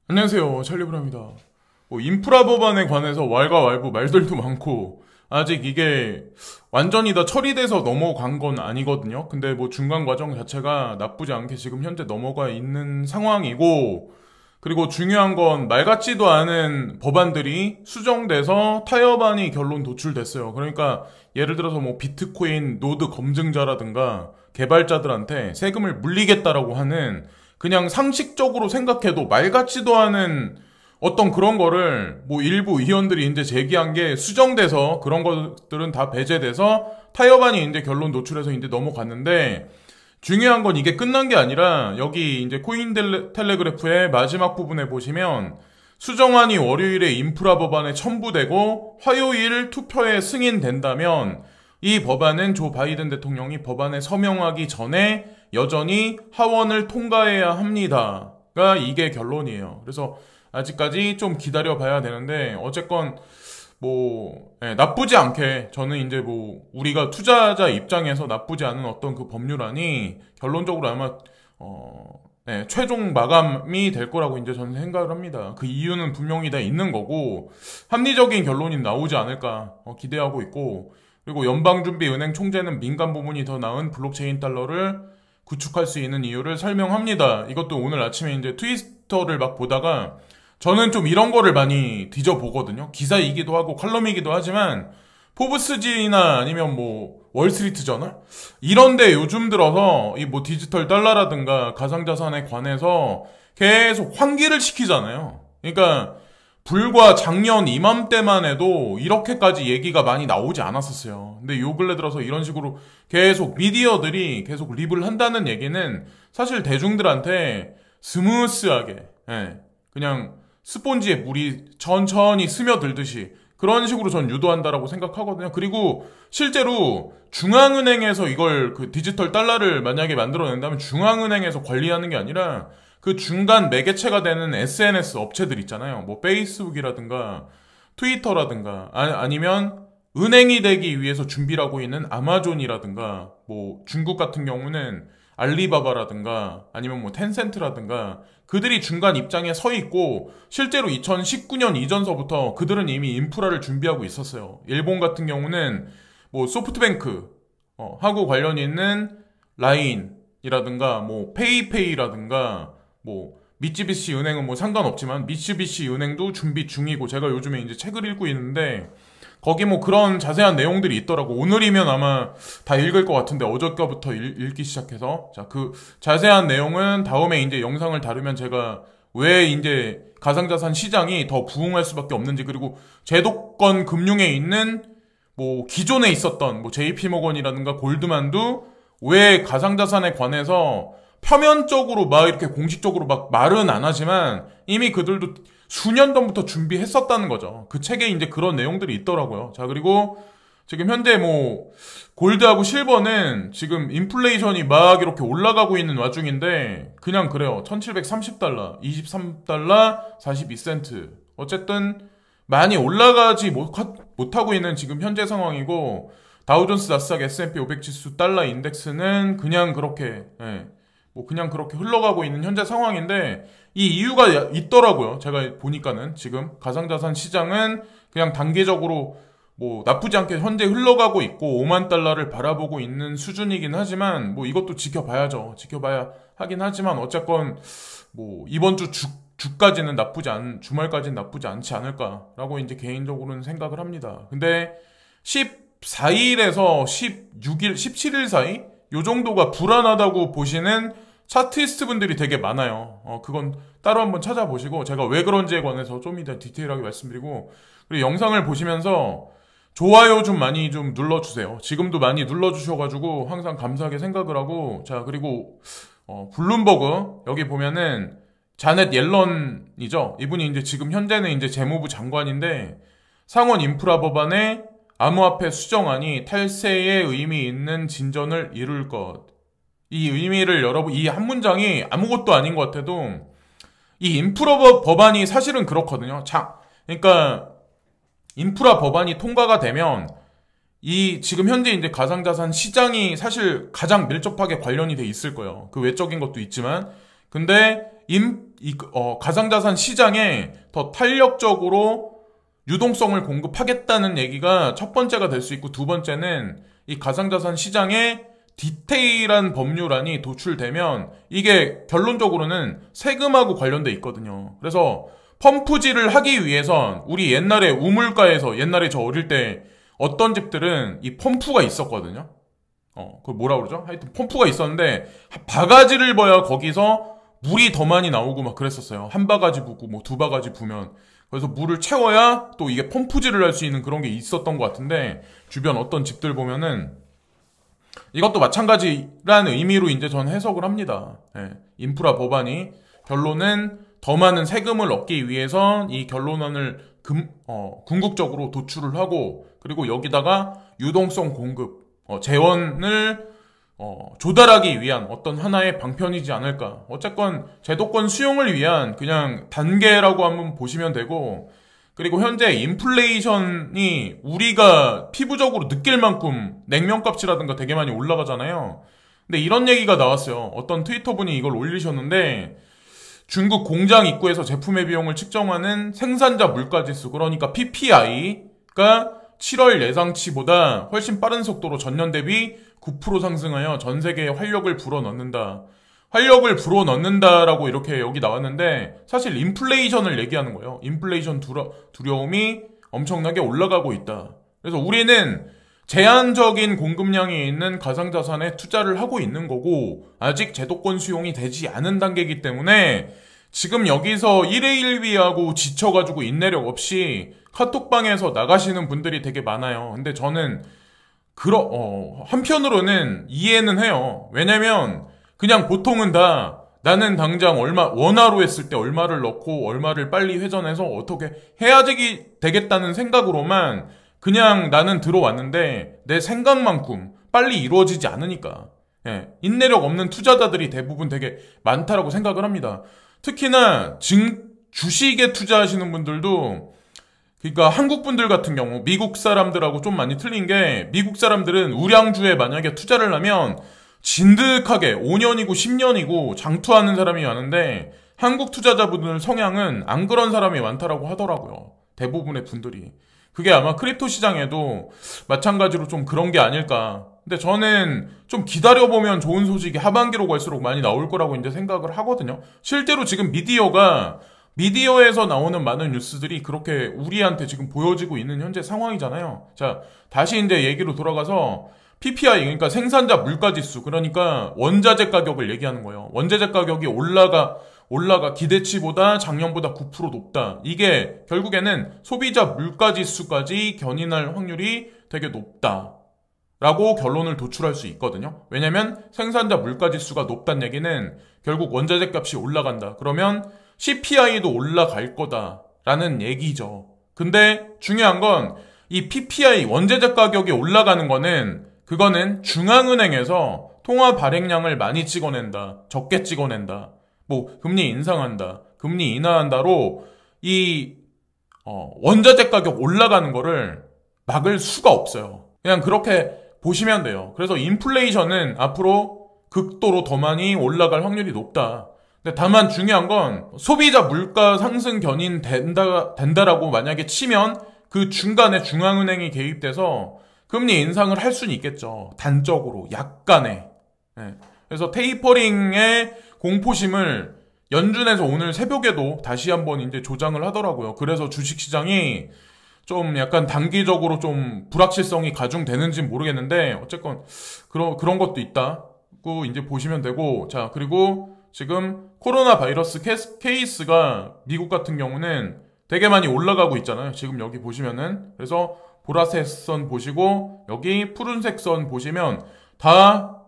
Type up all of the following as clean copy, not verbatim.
안녕하세요, 찰리브라입니다. 인프라 법안에 관해서 왈가왈부 말들도 많고 아직 이게 완전히 다 처리돼서 넘어간 건 아니거든요. 근데 뭐 중간 과정 자체가 나쁘지 않게 지금 현재 넘어가 있는 상황이고, 그리고 중요한 건 말 같지도 않은 법안들이 수정돼서 타협안이 결론 도출됐어요. 그러니까 예를 들어서 뭐 비트코인 노드 검증자라든가 개발자들한테 세금을 물리겠다라고 하는, 그냥 상식적으로 생각해도 말 같지도 않은 어떤 그런 거를 뭐 일부 의원들이 이제 제기한 게 수정돼서 그런 것들은 다 배제돼서 타협안이 이제 결론 노출해서 이제 넘어갔는데, 중요한 건 이게 끝난 게 아니라 여기 이제 코인텔레그래프의 마지막 부분에 보시면 수정안이 월요일에 인프라 법안에 첨부되고 화요일 투표에 승인된다면 이 법안은 조 바이든 대통령이 법안에 서명하기 전에 여전히 하원을 통과해야 합니다가 이게 결론이에요. 그래서 아직까지 좀 기다려 봐야 되는데, 어쨌건 나쁘지 않게 저는 이제 뭐 우리가 투자자 입장에서 나쁘지 않은 어떤 그 법률안이 결론적으로 아마 최종 마감이 될 거라고 이제 저는 생각을 합니다. 그 이유는 분명히 다 있는 거고 합리적인 결론이 나오지 않을까 기대하고 있고, 그리고 연방준비은행 총재는 민간 부문이 더 나은 블록체인 달러를 구축할 수 있는 이유를 설명합니다. 이것도 오늘 아침에 이제 트위터를 막 보다가 저는 좀 이런 거를 많이 뒤져보거든요. 기사이기도 하고 칼럼이기도 하지만 포브스지나 아니면 뭐 월스트리트 저널 이런데 요즘 들어서 이 뭐 디지털 달러라든가 가상자산에 관해서 계속 환기를 시키잖아요. 그러니까 불과 작년 이맘때만 해도 이렇게까지 얘기가 많이 나오지 않았었어요. 근데 요 근래 들어서 이런 식으로 계속 미디어들이 계속 립을 한다는 얘기는 사실 대중들한테 스무스하게, 그냥 스폰지에 물이 천천히 스며들듯이 그런 식으로 전 유도한다라고 생각하거든요. 그리고 실제로 중앙은행에서 이걸 그 디지털 달러를 만약에 만들어낸다면 중앙은행에서 관리하는 게 아니라 그 중간 매개체가 되는 SNS 업체들 있잖아요. 뭐 페이스북이라든가 트위터라든가 아니면 은행이 되기 위해서 준비를 하고 있는 아마존이라든가, 뭐 중국 같은 경우는 알리바바라든가 아니면 뭐 텐센트라든가 그들이 중간 입장에 서 있고, 실제로 2019년 이전서부터 그들은 이미 인프라를 준비하고 있었어요. 일본 같은 경우는 뭐 소프트뱅크 하고 관련이 있는 라인이라든가 뭐 페이페이라든가 뭐 미쯔비시 은행은 뭐 상관없지만 미쯔비시 은행도 준비 중이고, 제가 요즘에 이제 책을 읽고 있는데 거기 뭐 그런 자세한 내용들이 있더라고. 오늘이면 아마 다 읽을 것 같은데 어저께부터 읽기 시작해서, 자, 그 자세한 내용은 다음에 이제 영상을 다루면 제가 왜 이제 가상자산 시장이 더 부흥할 수밖에 없는지, 그리고 제도권 금융에 있는 뭐 기존에 있었던 뭐 JP모건이라든가 골드만도 왜 가상자산에 관해서 표면적으로 막 이렇게 공식적으로 막 말은 안 하지만 이미 그들도 수년 전부터 준비했었다는 거죠. 그 책에 이제 그런 내용들이 있더라고요. 자, 그리고 지금 현재 뭐 골드하고 실버는 지금 인플레이션이 막 이렇게 올라가고 있는 와중인데 그냥 그래요. 1730달러, 23달러 42센트. 어쨌든 많이 올라가지 못하고 있는 지금 현재 상황이고, 다우존스 나스닥 S&P 500 지수 달러 인덱스는 그냥 그렇게 그냥 그렇게 흘러가고 있는 현재 상황인데, 이 이유가 있더라고요. 제가 보니까는 지금 가상자산 시장은 그냥 단계적으로 뭐 나쁘지 않게 현재 흘러가고 있고 5만 달러를 바라보고 있는 수준이긴 하지만, 뭐 이것도 지켜봐야죠. 지켜봐야 하긴 하지만 어쨌건 뭐 이번 주까지는 주말까지는 나쁘지 않지 않을까라고 이제 개인적으로는 생각을 합니다. 근데 14일에서 16일, 17일 사이 요 정도가 불안하다고 보시는 차트리스트 분들이 되게 많아요. 그건 따로 한번 찾아보시고 제가 왜 그런지에 관해서 좀 이따 디테일하게 말씀드리고, 그리고 영상을 보시면서 좋아요 좀 많이 좀 눌러주세요. 지금도 많이 눌러주셔가지고 항상 감사하게 생각을 하고, 자, 그리고 블룸버그 여기 보면은 자넷 옐런이죠. 이분이 이제 지금 현재는 이제 재무부 장관인데, 상원 인프라 법안에 암호화폐 수정안이 탈세에 의미 있는 진전을 이룰 것. 이 의미를 여러분, 이 한 문장이 아무것도 아닌 것 같아도 이 인프라 법안이 사실은 그렇거든요. 그러니까 인프라 법안이 통과가 되면 이 지금 현재 이제 가상자산 시장이 사실 가장 밀접하게 관련이 돼 있을 거예요. 그 외적인 것도 있지만, 근데 가상자산 시장에 더 탄력적으로 유동성을 공급하겠다는 얘기가 첫 번째가 될 수 있고, 두 번째는 이 가상자산 시장에 디테일한 법률안이 도출되면 이게 결론적으로는 세금하고 관련돼 있거든요. 그래서 펌프질을 하기 위해선 우리 옛날에 우물가에서, 옛날에 저 어릴 때 어떤 집들은 이 펌프가 있었거든요. 그걸 뭐라 그러죠? 하여튼 펌프가 있었는데 바가지를 버야 거기서 물이 더 많이 나오고 막 그랬었어요. 한 바가지 부고 뭐 두 바가지 부면. 그래서 물을 채워야 또 이게 펌프질을 할 수 있는 그런 게 있었던 것 같은데, 주변 어떤 집들 보면은 이것도 마찬가지라는 의미로 이제 저는 해석을 합니다. 예, 인프라 법안이 결론은 더 많은 세금을 얻기 위해서 이 결론안을 궁극적으로 도출을 하고, 그리고 여기다가 유동성 공급, 재원을 조달하기 위한 어떤 하나의 방편이지 않을까. 어쨌건 제도권 수용을 위한 그냥 단계라고 한번 보시면 되고, 그리고 현재 인플레이션이 우리가 피부적으로 느낄 만큼 냉면값이라든가 되게 많이 올라가잖아요. 근데 이런 얘기가 나왔어요. 어떤 트위터 분이 이걸 올리셨는데, 중국 공장 입구에서 제품의 비용을 측정하는 생산자 물가지수, 그러니까 PPI가 7월 예상치보다 훨씬 빠른 속도로 전년 대비 9% 상승하여 전 세계에 활력을 불어넣는다. 활력을 불어넣는다라고 이렇게 여기 나왔는데, 사실 인플레이션을 얘기하는 거예요. 인플레이션 두려움이 엄청나게 올라가고 있다. 그래서 우리는 제한적인 공급량이 있는 가상자산에 투자를 하고 있는 거고, 아직 제도권 수용이 되지 않은 단계이기 때문에 지금 여기서 1회 1비하고 지쳐가지고 인내력 없이 카톡방에서 나가시는 분들이 되게 많아요. 근데 저는 한편으로는 이해는 해요. 왜냐면 그냥 보통은 다 나는 당장 원화로 했을 때 얼마를 넣고 얼마를 빨리 회전해서 어떻게 해야 되겠다는 생각으로만 그냥 나는 들어왔는데, 내 생각만큼 빨리 이루어지지 않으니까. 예, 인내력 없는 투자자들이 대부분 되게 많다라고 생각을 합니다. 특히나 주식에 투자하시는 분들도, 그러니까 한국 분들 같은 경우 미국 사람들하고 좀 많이 틀린 게, 미국 사람들은 우량주에 만약에 투자를 하면 진득하게 5년이고 10년이고 장투하는 사람이 많은데, 한국 투자자분들 성향은 안 그런 사람이 많다라고 하더라고요. 대부분의 분들이. 그게 아마 크립토 시장에도 마찬가지로 좀 그런 게 아닐까. 근데 저는 좀 기다려보면 좋은 소식이 하반기로 갈수록 많이 나올 거라고 이제 생각을 하거든요. 실제로 지금 미디어에서 나오는 많은 뉴스들이 그렇게 우리한테 지금 보여지고 있는 현재 상황이잖아요. 자, 다시 이제 얘기로 돌아가서 PPI, 그러니까 생산자 물가지수, 그러니까 원자재 가격을 얘기하는 거예요. 원자재 가격이 올라가 기대치보다 작년보다 9% 높다. 이게 결국에는 소비자 물가지수까지 견인할 확률이 되게 높다 라고 결론을 도출할 수 있거든요. 왜냐면 생산자 물가지수가 높다는 얘기는 결국 원자재 값이 올라간다. 그러면 CPI도 올라갈 거다라는 얘기죠. 근데 중요한 건 이 PPI, 원자재 가격이 올라가는 그거는 중앙은행에서 통화 발행량을 많이 찍어낸다, 적게 찍어낸다, 뭐 금리 인상한다, 금리 인하한다로 이 원자재 가격 올라가는 거를 막을 수가 없어요. 그냥 그렇게 보시면 돼요. 그래서 인플레이션은 앞으로 극도로 더 많이 올라갈 확률이 높다. 근데 다만 중요한 건 소비자 물가 상승 견인 된다라고 만약에 치면 그 중간에 중앙은행이 개입돼서 금리 인상을 할 수는 있겠죠. 단적으로 약간의. 네. 그래서 테이퍼링의 공포심을 연준에서 오늘 새벽에도 다시 한번 이제 조장을 하더라고요. 그래서 주식시장이 좀 약간 단기적으로 좀 불확실성이 가중되는지는 모르겠는데, 어쨌건 그런 것도 있다고 이제 보시면 되고, 자, 그리고 지금 코로나 바이러스 케이스가 미국 같은 경우는 되게 많이 올라가고 있잖아요. 지금 여기 보시면은. 그래서 보라색 선 보시고 여기 푸른색 선 보시면 다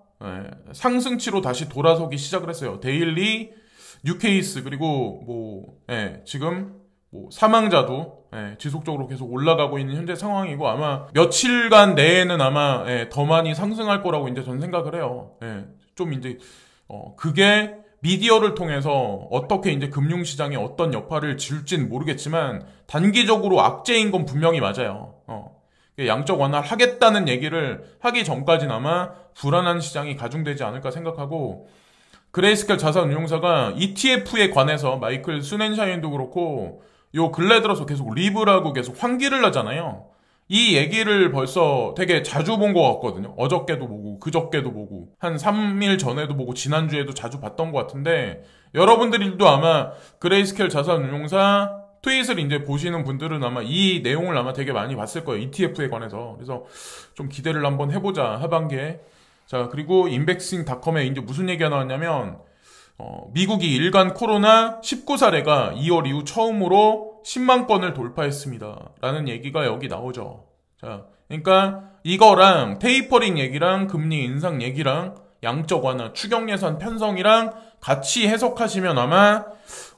상승치로 다시 돌아서기 시작을 했어요. 데일리 뉴 케이스, 그리고 지금 사망자도 지속적으로 계속 올라가고 있는 현재 상황이고, 아마 며칠간 내에는 아마 더 많이 상승할 거라고 이제 저는 생각을 해요. 좀 이제 그게 미디어를 통해서 어떻게 이제 금융시장에 어떤 역할을 지을지는 모르겠지만 단기적으로 악재인 건 분명히 맞아요. 양적 완화를 하겠다는 얘기를 하기 전까지는 아마 불안한 시장이 가중되지 않을까 생각하고, 그레이스켈 자산운용사가 ETF에 관해서 마이클 수넨샤인도 그렇고 요 근래 들어서 계속 리브라고 계속 환기를 하잖아요. 이 얘기를 벌써 되게 자주 본 것 같거든요. 어저께도 보고 그저께도 보고 한 3일 전에도 보고 지난주에도 자주 봤던 것 같은데 여러분들도 아마 그레이스켈 자산운용사 트윗을 이제 보시는 분들은 아마 이 내용을 아마 되게 많이 봤을 거예요. ETF에 관해서. 그래서 좀 기대를 한번 해보자 하반기에. 자, 그리고 인백싱닷컴에 이제 무슨 얘기가 나왔냐면 미국이 일간 코로나 19사례가 2월 이후 처음으로 10만 건을 돌파했습니다. 라는 얘기가 여기 나오죠. 자, 그러니까 이거랑 테이퍼링 얘기랑 금리 인상 얘기랑 양적 완화, 추경 예산 편성이랑 같이 해석하시면 아마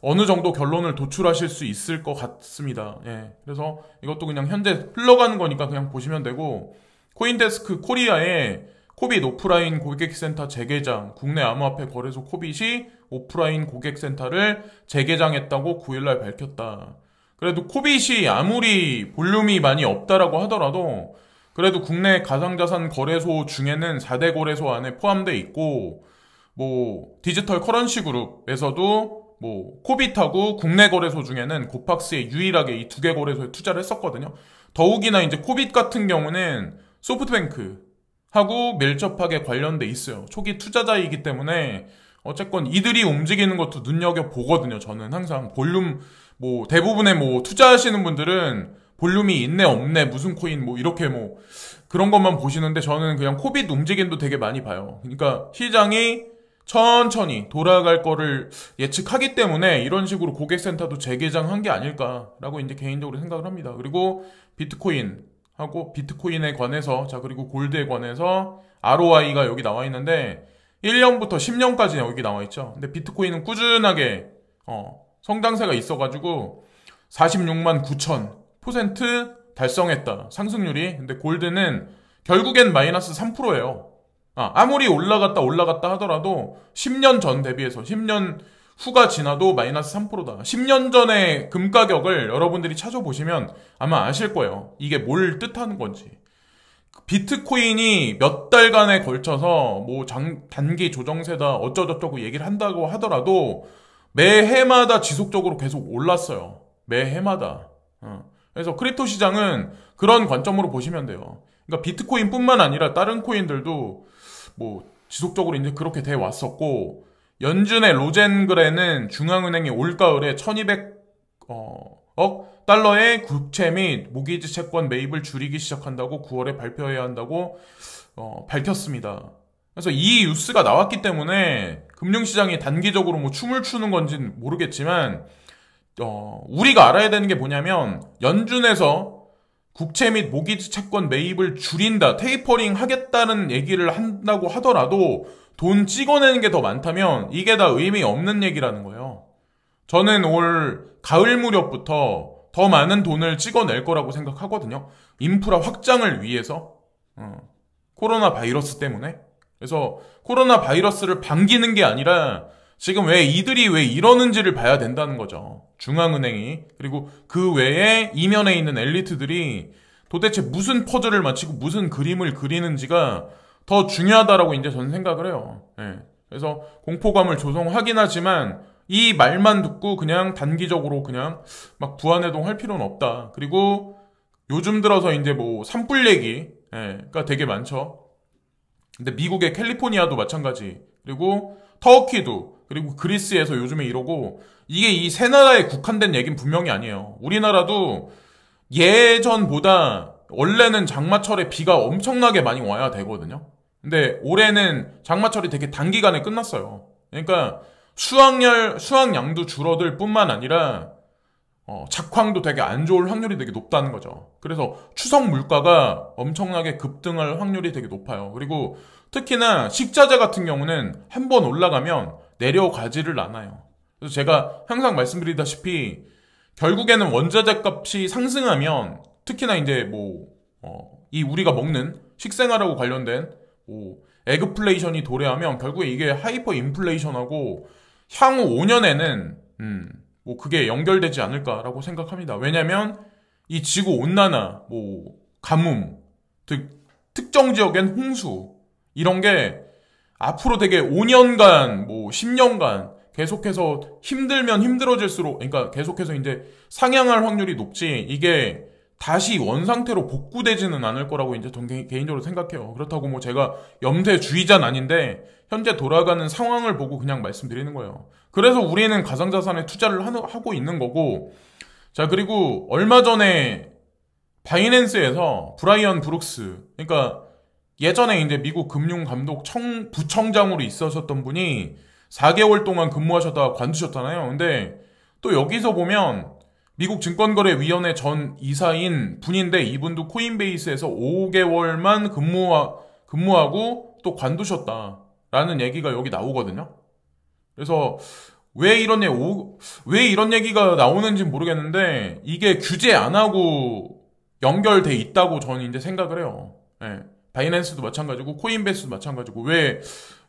어느 정도 결론을 도출하실 수 있을 것 같습니다. 예. 그래서 이것도 그냥 현재 흘러가는 거니까 그냥 보시면 되고, 코인데스크 코리아에 코빗 오프라인 고객센터 재개장, 국내 암호화폐 거래소 코빗이 오프라인 고객센터를 재개장했다고 9일날 밝혔다. 그래도 코빗이 아무리 볼륨이 많이 없다라고 하더라도 그래도 국내 가상자산 거래소 중에는 4대 거래소 안에 포함되어 있고, 뭐 디지털 커런시 그룹에서도 뭐 코빗하고 국내 거래소 중에는 고팍스에 유일하게 이 2개 거래소에 투자를 했었거든요. 더욱이나 이제 코빗 같은 경우는 소프트뱅크 하고 밀접하게 관련돼 있어요. 초기 투자자이기 때문에 어쨌건 이들이 움직이는 것도 눈여겨보거든요. 저는 항상 볼륨, 뭐 대부분의 뭐 투자하시는 분들은 볼륨이 있네 없네 무슨 코인 뭐 이렇게 뭐 그런 것만 보시는데 저는 그냥 코빗 움직임도 되게 많이 봐요. 그러니까 시장이 천천히 돌아갈 거를 예측하기 때문에 이런 식으로 고객센터도 재개장한 게 아닐까라고 이제 개인적으로 생각을 합니다. 그리고 비트코인 하고 비트코인에 관해서, 자, 그리고 골드에 관해서 ROI가 여기 나와 있는데 1년부터 10년까지 여기 나와 있죠. 근데 비트코인은 꾸준하게 성장세가 있어가지고 46만 9천% 달성했다, 상승률이. 근데 골드는 결국엔 마이너스 3%예요. 아무리 올라갔다 하더라도 10년 전 대비해서 10년 후가 지나도 마이너스 3%다. 10년 전의 금 가격을 여러분들이 찾아보시면 아마 아실 거예요. 이게 뭘 뜻하는 건지. 비트코인이 몇 달간에 걸쳐서 뭐 단기 조정세다 어쩌고저쩌고 얘기를 한다고 하더라도 매해마다 지속적으로 계속 올랐어요. 매해마다. 그래서 크립토 시장은 그런 관점으로 보시면 돼요. 그러니까 비트코인뿐만 아니라 다른 코인들도 뭐 지속적으로 이제 그렇게 돼 왔었고, 연준의 로젠그레는 중앙은행이 올가을에 1200억 달러의 국채 및 모기지 채권 매입을 줄이기 시작한다고 9월에 발표해야 한다고 밝혔습니다. 그래서 이 뉴스가 나왔기 때문에 금융시장이 단기적으로 뭐 춤을 추는 건지는 모르겠지만 우리가 알아야 되는 게 뭐냐면, 연준에서 국채 및 모기지 채권 매입을 줄인다, 테이퍼링 하겠다는 얘기를 한다고 하더라도 돈 찍어내는 게 더 많다면 이게 다 의미 없는 얘기라는 거예요. 저는 올 가을 무렵부터 더 많은 돈을 찍어낼 거라고 생각하거든요. 인프라 확장을 위해서. 코로나 바이러스 때문에. 그래서 코로나 바이러스를 반기는 게 아니라 지금 이들이 왜 이러는지를 봐야 된다는 거죠. 중앙은행이. 그리고 그 외에 이면에 있는 엘리트들이 도대체 무슨 퍼즐을 맞히고 무슨 그림을 그리는지가 더 중요하다라고 이제 저는 생각을 해요. 예. 그래서 공포감을 조성하긴 하지만 이 말만 듣고 그냥 단기적으로 그냥 막 부안해동 할 필요는 없다. 그리고 요즘 들어서 이제 뭐 산불 얘기가 되게 많죠. 근데 미국의 캘리포니아도 마찬가지. 그리고 터키도, 그리고 그리스에서 요즘에 이러고, 이게 이 세 나라에 국한된 얘기는 분명히 아니에요. 우리나라도 예전보다 원래는 장마철에 비가 엄청나게 많이 와야 되거든요. 근데 올해는 장마철이 되게 단기간에 끝났어요. 그러니까 수확량도 줄어들 뿐만 아니라 작황도 되게 안 좋을 확률이 되게 높다는 거죠. 그래서 추석 물가가 엄청나게 급등할 확률이 되게 높아요. 그리고 특히나 식자재 같은 경우는 한번 올라가면 내려가지를 않아요. 그래서 제가 항상 말씀드리다시피 결국에는 원자재 값이 상승하면, 특히나 이제 이 우리가 먹는 식생활하고 관련된 에그플레이션이 도래하면 결국에 이게 하이퍼 인플레이션하고 향후 5년에는 그게 연결되지 않을까라고 생각합니다. 왜냐면 이 지구 온난화, 가뭄, 특정 지역엔 홍수, 이런 게 앞으로 되게 5년간, 뭐 10년간 계속해서 힘들면 힘들어질수록, 그러니까 계속해서 이제 상향할 확률이 높지, 이게 다시 원상태로 복구되지는 않을 거라고 이제 전 개인적으로 생각해요. 그렇다고 뭐 제가 염세주의자는 아닌데, 현재 돌아가는 상황을 보고 그냥 말씀드리는 거예요. 그래서 우리는 가상자산에 투자를 하고 있는 거고, 자, 그리고 얼마 전에 바이낸스에서 브라이언 브룩스, 그러니까 예전에 이제 미국 금융감독 부청장으로 있으셨던 분이 4개월 동안 근무하셨다가 관두셨잖아요. 근데 또 여기서 보면 미국 증권거래위원회 전 이사인 분인데 이분도 코인베이스에서 5개월만 근무하고 또 관두셨다라는 얘기가 여기 나오거든요. 그래서 왜 이런 얘기가 나오는지 모르겠는데 이게 규제 안 하고 연결돼 있다고 저는 이제 생각을 해요. 예. 바이낸스도 마찬가지고 코인베이스도 마찬가지고 왜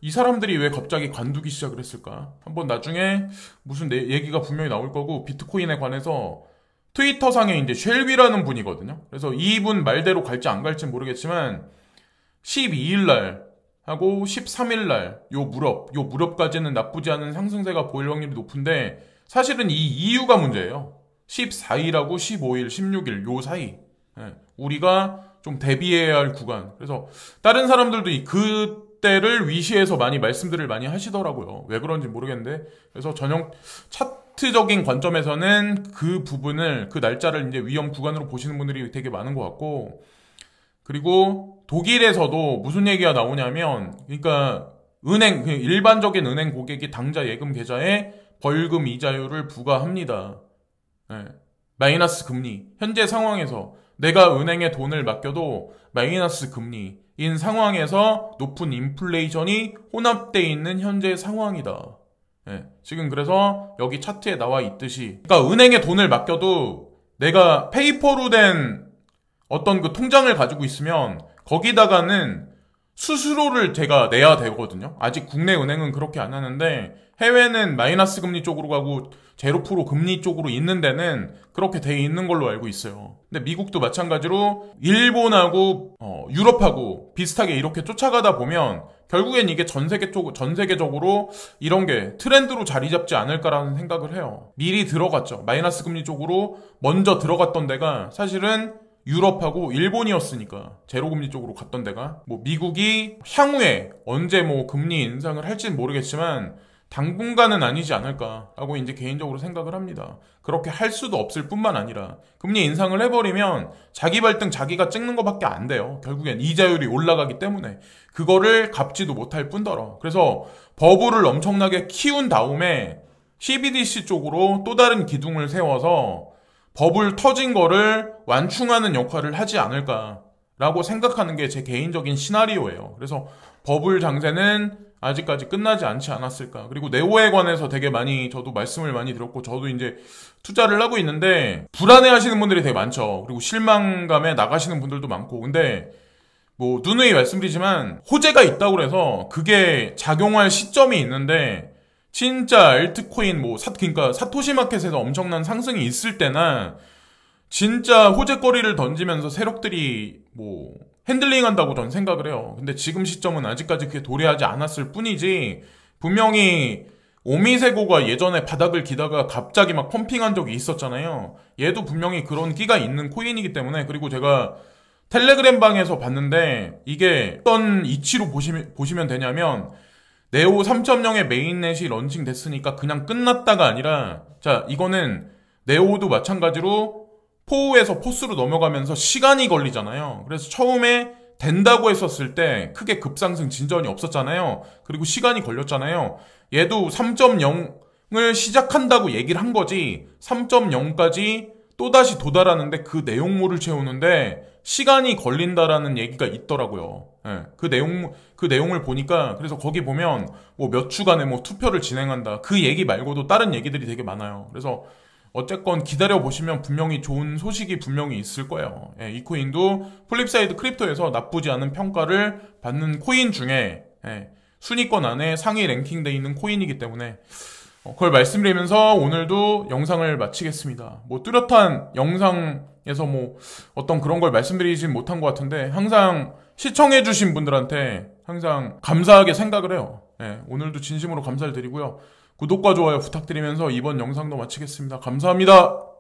이 사람들이 왜 갑자기 관두기 시작을 했을까? 한번 나중에 무슨 얘기가 분명히 나올 거고 비트코인에 관해서 트위터상에 이제 쉘비라는 분이거든요. 그래서 이분 말대로 갈지 안 갈지 모르겠지만 12일 날 하고 13일 날 요 무렵까지는 나쁘지 않은 상승세가 보일 확률이 높은데 사실은 이 이유가 문제예요. 14일하고 15일, 16일 요 사이. 예, 우리가 좀 대비해야 할 구간. 그래서 다른 사람들도 그때를 위시해서 많이 말씀들을 많이 하시더라고요. 왜 그런지 모르겠는데. 그래서 전형 차트적인 관점에서는 그 부분을, 그 날짜를 이제 위험 구간으로 보시는 분들이 되게 많은 것 같고, 그리고 독일에서도 무슨 얘기가 나오냐면, 그러니까 일반적인 은행 고객이 당좌 예금 계좌에 벌금 이자율을 부과합니다. 네. 마이너스 금리. 현재 상황에서 내가 은행에 돈을 맡겨도 마이너스 금리인 상황에서 높은 인플레이션이 혼합되어 있는 현재 상황이다. 네. 지금 그래서 여기 차트에 나와 있듯이, 그러니까 은행에 돈을 맡겨도 내가 페이퍼로 된 어떤 그 통장을 가지고 있으면 거기다가는 수수료를 제가 내야 되거든요. 아직 국내 은행은 그렇게 안 하는데 해외는 마이너스 금리 쪽으로 가고 0% 금리 쪽으로 있는 데는 그렇게 돼 있는 걸로 알고 있어요. 근데 미국도 마찬가지로 일본하고 유럽하고 비슷하게 이렇게 쫓아가다 보면 결국엔 이게 전 세계적으로 이런 게 트렌드로 자리 잡지 않을까라는 생각을 해요. 미리 들어갔죠. 마이너스 금리 쪽으로 먼저 들어갔던 데가 사실은 유럽하고 일본이었으니까 제로금리 쪽으로 갔던 데가, 뭐 미국이 향후에 언제 뭐 금리 인상을 할지는 모르겠지만 당분간은 아니지 않을까라고 이제 개인적으로 생각을 합니다. 그렇게 할 수도 없을 뿐만 아니라 금리 인상을 해버리면 자기 발등 자기가 찍는 것밖에 안 돼요. 결국엔 이자율이 올라가기 때문에 그거를 갚지도 못할 뿐더러. 그래서 버블을 엄청나게 키운 다음에 CBDC 쪽으로 또 다른 기둥을 세워서 버블 터진 거를 완충하는 역할을 하지 않을까라고 생각하는 게 제 개인적인 시나리오예요. 그래서 버블 장세는 아직까지 끝나지 않지 않았을까. 그리고 네오에 관해서 되게 많이 저도 말씀을 많이 드렸고 저도 이제 투자를 하고 있는데 불안해 하시는 분들이 되게 많죠. 그리고 실망감에 나가시는 분들도 많고. 근데 뭐 누누이 말씀드리지만 호재가 있다고 그래서 그게 작용할 시점이 있는데 진짜 알트코인 그러니까 사토시 마켓에서 엄청난 상승이 있을 때나 진짜 호재거리를 던지면서 세력들이 뭐 핸들링 한다고 전 생각을 해요. 근데 지금 시점은 아직까지 그게 도래하지 않았을 뿐이지 분명히 오미세고가 예전에 바닥을 기다가 갑자기 막 펌핑한 적이 있었잖아요. 얘도 분명히 그런 끼가 있는 코인이기 때문에. 그리고 제가 텔레그램 방에서 봤는데 이게 어떤 이치로 보시면 되냐면 네오 3.0의 메인넷이 런칭 됐으니까 그냥 끝났다가 아니라, 자, 이거는 네오도 마찬가지로 포에서 포스로 넘어가면서 시간이 걸리잖아요. 그래서 처음에 된다고 했었을 때 크게 급상승 진전이 없었잖아요. 그리고 시간이 걸렸잖아요. 얘도 3.0을 시작한다고 얘기를 한 거지 3.0까지 또다시 도달하는데 그 내용물을 채우는데 시간이 걸린다라는 얘기가 있더라고요. 예, 그 내용을 보니까, 그래서 거기 보면 뭐 몇 주간에 뭐 투표를 진행한다. 그 얘기 말고도 다른 얘기들이 되게 많아요. 그래서 어쨌건 기다려보시면 분명히 좋은 소식이 분명히 있을 거예요. 예, 이 코인도 플립사이드 크립토에서 나쁘지 않은 평가를 받는 코인 중에 순위권 안에 상위 랭킹되어 있는 코인이기 때문에 그걸 말씀드리면서 오늘도 영상을 마치겠습니다. 뭐 뚜렷한 영상에서 뭐 어떤 그런 걸 말씀드리진 못한 것 같은데 항상 시청해주신 분들한테 항상 감사하게 생각을 해요. 예, 오늘도 진심으로 감사를 드리고요. 구독과 좋아요 부탁드리면서 이번 영상도 마치겠습니다. 감사합니다.